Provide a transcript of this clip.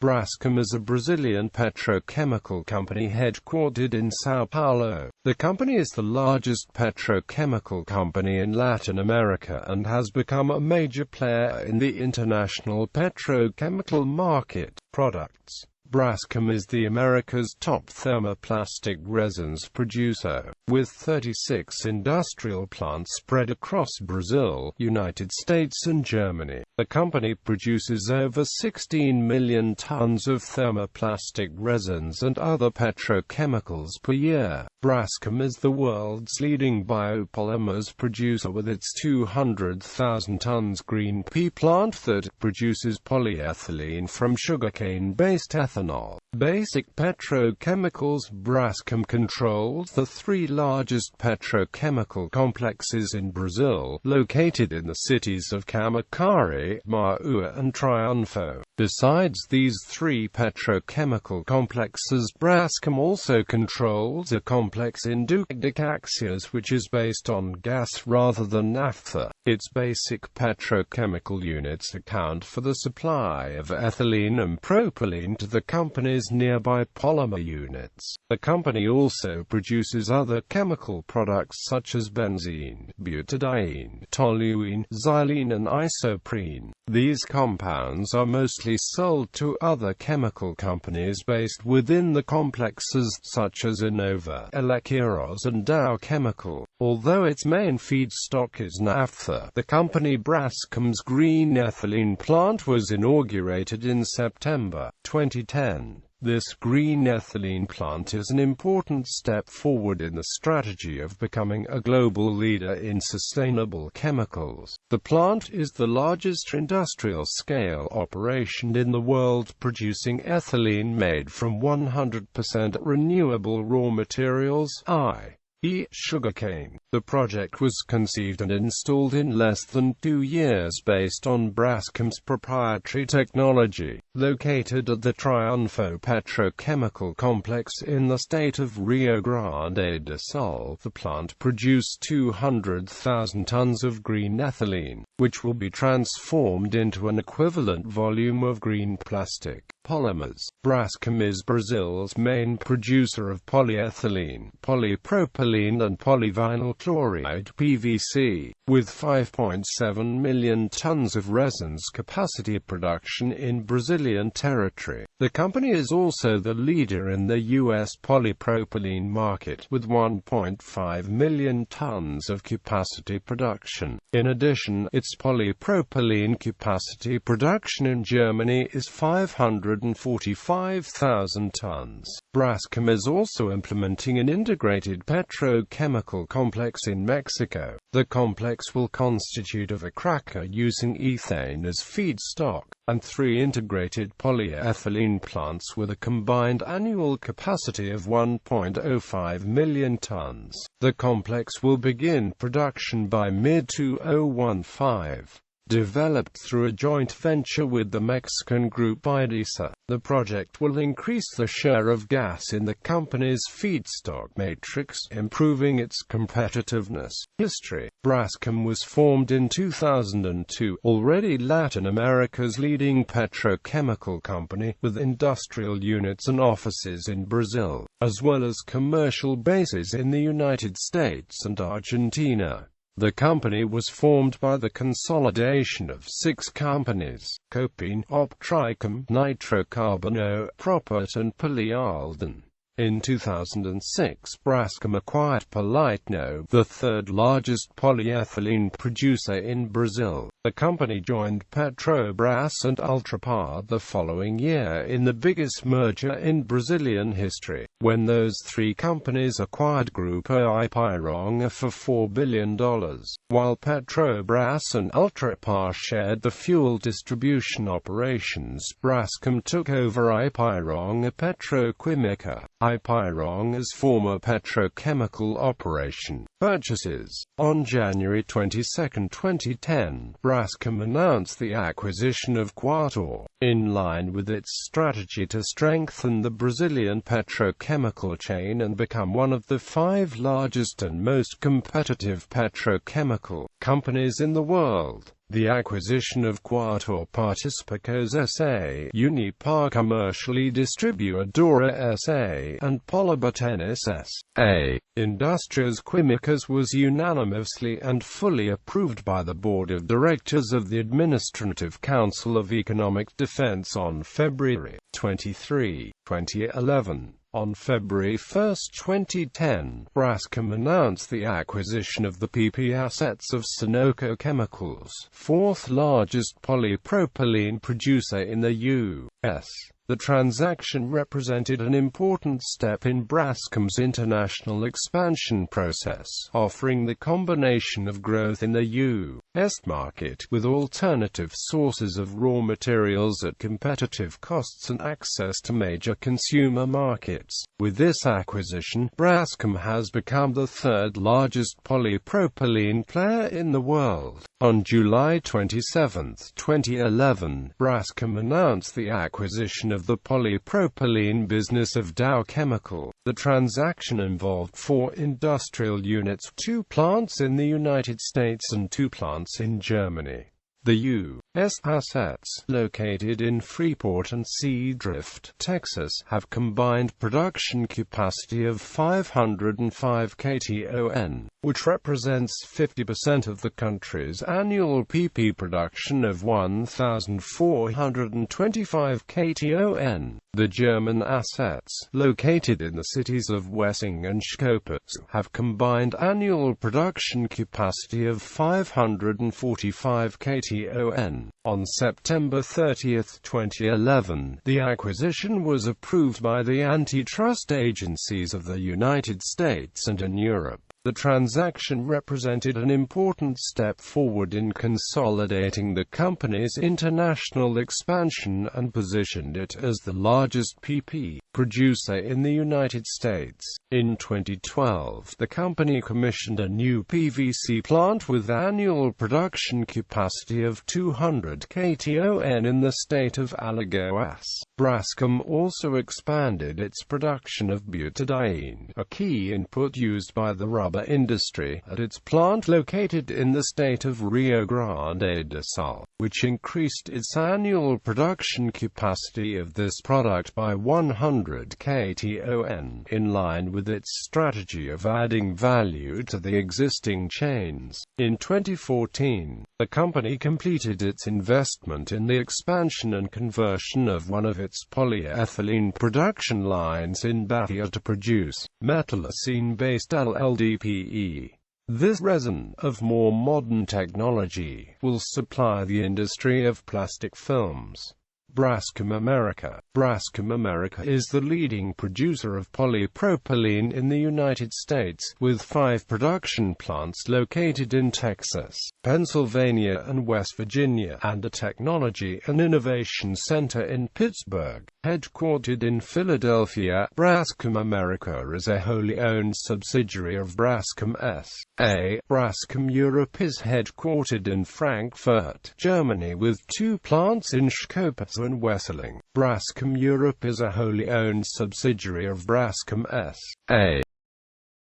Braskem is a Brazilian petrochemical company headquartered in São Paulo. The company is the largest petrochemical company in Latin America and has become a major player in the international petrochemical market. Products. Braskem is the America's top thermoplastic resins producer, with 36 industrial plants spread across Brazil, United States and Germany. The company produces over 16 million tons of thermoplastic resins and other petrochemicals per year. Braskem is the world's leading biopolymers producer with its 200,000 tons green pea plant that produces polyethylene from sugarcane-based ethanol. Basic petrochemicals. Braskem controls the three largest petrochemical complexes in Brazil, located in the cities of Camaquari, Mauá and Triunfo. Besides these three petrochemical complexes, Braskem also controls a complex in Duque de Caxias which is based on gas rather than naphtha. Its basic petrochemical units account for the supply of ethylene and propylene to the company's nearby polymer units. The company also produces other chemical products such as benzene, butadiene, toluene, xylene and isoprene. These compounds are mostly sold to other chemical companies based within the complexes, such as Innova, Elequiros and Dow Chemical. Although its main feedstock is naphtha, the company Braskem's green ethylene plant was inaugurated in September 2010. This green ethylene plant is an important step forward in the strategy of becoming a global leader in sustainable chemicals. The plant is the largest industrial-scale operation in the world producing ethylene made from 100% renewable raw materials, i.e. sugarcane. The project was conceived and installed in less than 2 years based on Braskem's proprietary technology. Located at the Triunfo petrochemical complex in the state of Rio Grande do Sul, the plant produced 200,000 tons of green ethylene, which will be transformed into an equivalent volume of green plastic polymers. Braskem is Brazil's main producer of polyethylene, polypropylene and polyvinyl chloride (PVC), with 5.7 million tons of resins capacity production in Brazilian territory. The company is also the leader in the U.S. polypropylene market, with 1.5 million tons of capacity production. In addition, its polypropylene capacity production in Germany is 545,000 tons. Braskem is also implementing an integrated petrochemical complex in Mexico. The complex will constitute of a cracker using ethane as feedstock, and 3 integrated polyethylene plants with a combined annual capacity of 1.05 million tons. The complex will begin production by mid-2015. Developed through a joint venture with the Mexican group IDESA, the project will increase the share of gas in the company's feedstock matrix, improving its competitiveness. History. Braskem was formed in 2002, already Latin America's leading petrochemical company, with industrial units and offices in Brazil, as well as commercial bases in the United States and Argentina. The company was formed by the consolidation of 6 companies: Copine, Optricom, Nitrocarbono, Propert and Polyalden. In 2006, Braskem acquired Politno, the third largest polyethylene producer in Brazil. The company joined Petrobras and Ultrapar the following year in the biggest merger in Brazilian history, when those 3 companies acquired Grupo Ipiranga for $4 billion. While Petrobras and Ultrapar shared the fuel distribution operations, Braskem took over Ipiranga Petroquímica, Ipiranga's former petrochemical operation. Purchases. On January 22, 2010, Braskem announced the acquisition of Quator, in line with its strategy to strengthen the Brazilian petrochemical chain and become one of the 5 largest and most competitive petrochemical companies in the world. The acquisition of Quator Partícipes S.A., Unipar Commercially Distribuidora S.A., and Polybutenes S.A. Indústrias Químicas was unanimously and fully approved by the Board of Directors of the Administrative Council of Economic Defense on February 23, 2011. On February 1, 2010, Braskem announced the acquisition of the PP assets of Sunoco Chemicals, 4th largest polypropylene producer in the U.S. The transaction represented an important step in Braskem's international expansion process, offering the combination of growth in the U.S. market, with alternative sources of raw materials at competitive costs and access to major consumer markets. With this acquisition, Braskem has become the 3rd largest polypropylene player in the world. On July 27, 2011, Braskem announced the acquisition of the polypropylene business of Dow Chemical. The transaction involved 4 industrial units, 2 plants in the United States and 2 plants in Germany. The U.S. assets, located in Freeport and Seadrift, Texas, have combined production capacity of 505 kton, which represents 50% of the country's annual PP production of 1,425 kton. The German assets, located in the cities of Wessing and Schkopitz, have combined annual production capacity of 545 kton. On September 30, 2011, the acquisition was approved by the antitrust agencies of the United States and in Europe. The transaction represented an important step forward in consolidating the company's international expansion and positioned it as the largest PP producer in the United States. In 2012, the company commissioned a new PVC plant with annual production capacity of 200 kton in the state of Alagoas. Braskem also expanded its production of butadiene, a key input used by the rubber industry, at its plant located in the state of Rio Grande do Sul, which increased its annual production capacity of this product by 100 kton, in line with its strategy of adding value to the existing chains. In 2014, the company completed its investment in the expansion and conversion of one of its polyethylene production lines in Bahia to produce metallocene-based LLDPE. This resin, of more modern technology, will supply the industry of plastic films. Braskem America. Braskem America is the leading producer of polypropylene in the United States, with 5 production plants located in Texas, Pennsylvania and West Virginia, and a technology and innovation center in Pittsburgh. Headquartered in Philadelphia, Braskem America is a wholly owned subsidiary of Braskem S.A. Braskem Europe is headquartered in Frankfurt, Germany, with 2 plants in Schkopitz and Wesseling. Braskem Europe is a wholly owned subsidiary of Braskem S.A.